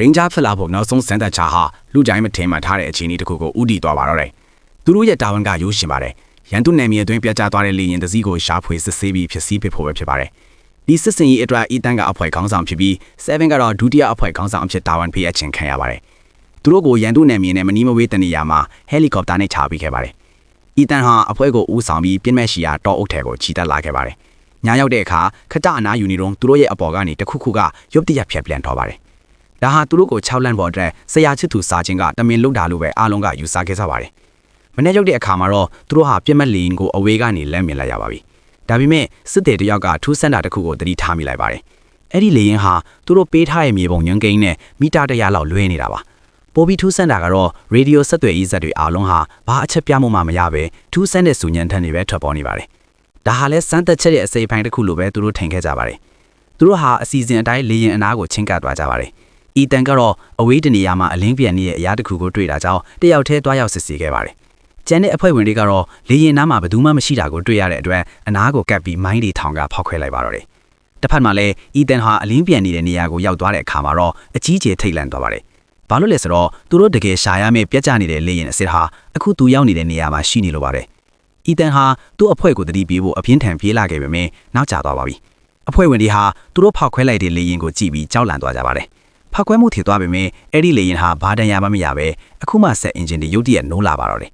ရင်ဂျာဖြစ်လာဖို့နောက်ဆုံးစမ်းသပ်ချဟာလူကြိုင်းမထင်မှထားတဲ့အချိန်လေးတစ်ခုကိုဥတီသွားပါတော့တယ်သူတို့ရဲ့တာဝန်ကရိုးရှင်ပါတယ်ရန်သူနယ်မြေအတွင်းပြကြသွားတဲ့လေရင်တစည်းကိုရှာဖွေစစ်ဆေးပြီးဖြစ်စည်းပစ်ဖို့ပဲဖြစ်ပါတယ်ဒီစစ်စင်ရေးအတွက်အီတန်ကအဖွဲ့ခေါင်းဆောင်ဖြစ်ပြီး7ကတော့ဒုတိယအဖွဲ့ခေါင်းဆောင်အဖြစ်တာဝန်ပေးအပ်ခြင်းခံရပါတယ်သူတို့ကိုရန်သူနယ်မြေနဲ့မနီးမဝေးတနေရာမှာဟယ်လီကော်ပတာနဲ့ချပေးခဲ့ပါတယ်အီတန်ဟာအဖွဲ့ကိုဦးဆောင်ပြီးပြင်းမဲ့ရှီယာတောအုပ်ထဲကိုချီတက်လာခဲ့ပါတယ်ညရောက်တဲ့အခါခကြအနာယူနေတော့သူတို့ရဲ့အပေါ်ကနေတခုခုကရုပ်တရက်ဖြတ်ပြန်ထော်ပါတယ်ဒါဟာသူတို့ကို6လန့်ပေါ်အတွက်ဆရာချစ်သူစာချင်းကတမင်လုတာလို့ပဲအားလုံးကယူဆခဲ့ကြပါတယ်မနေ့ရောက်တဲ့အခါမှာတော့သူတို့ဟာပြက်မက်လီန်ကိုအဝေးကနေလမ်းမြင်လိုက်ရပါပြီဒါပေမဲ့စစ်တေတယောက်ကထူးဆန်းတာတစ်ခုကိုသတိထားမိလိုက်ပါတယ်အဲ့ဒီလေရင်ဟာသူတို့ပေးထားတဲ့မြေပုံညွန်းကိန်းနဲ့မီတာ100လောက်လွဲနေတာပါပိုပြီးထူးဆန်းတာကတော့ရေဒီယိုဆက်သွယ်ရေးဇက်တွေအားလုံးဟာဘာအချက်ပြမှုမှမရပဲထူးဆန်းတဲ့စူညံထန်တွေပဲထွက်ပေါ်နေပါတယ်ဒါဟာလဲစမ်းသက်ချက်ရဲ့အစိပ်ပိုင်းတစ်ခုလိုပဲသူတို့ထင်ခဲ့ကြပါတယ်သူတို့ဟာအစီအစဉ်အတိုင်းလေရင်အနားကိုချင်းကပ်သွားကြပါတယ်အီတန်ကတော့အဝေးတနေရာမှာအလင်းပြန်နေတဲ့အရာတစ်ခုကိုတွေ့တာကြောင့်တယောက်တည်းတွားရောက်စစ်ဆေးခဲ့ပါတယ်ကျန်တဲ့အဖွဲ့ဝင်တွေကတော့လေရင်နားမှာဘယ်သူမှမရှိတာကိုတွေ့ရတဲ့အတွက်အနားကိုကပ်ပြီးမိုင်းတွေထောင်ကဖောက်ခွဲလိုက်ပါတော့တယ်တစ်ဖက်မှာလည်းအီတန်ဟာအလင်းပြန်နေတဲ့နေရာကိုရောက်သွားတဲ့အခါမှာတော့အကြီးကျယ်ထိတ်လန့်သွားပါတယ်ဘာလို့လဲဆိုတော့သူတို့တကယ်ရှာရမယ့်ပြက်ကျနေတဲ့လေရင်အစ်စ်ဟာအခုသူရောက်နေတဲ့နေရာမှာရှိနေလို့ပါတယ်အီတန်ဟာသူ့အဖွဲ့ကိုတတိပြေးဖို့အပြင်းထန်ပြေးလာခဲ့ပေမဲ့နောက်ကျသွားပါပြီအဖွဲ့ဝင်တွေဟာသူတို့ဖောက်ခွဲလိုက်တဲ့လေရင်ကိုကြည့်ပြီးကြောက်လန့်သွားကြပါတယ်ဖောက်ခွဲမှုထည်သွားပေမဲ့အဲ့ဒီလေရင်ဟာဘာတန်ရမှမရပဲအခုမှဆက်အင်ဂျင်တွေရုတ်တရက်နိုးလာပါတော့တယ်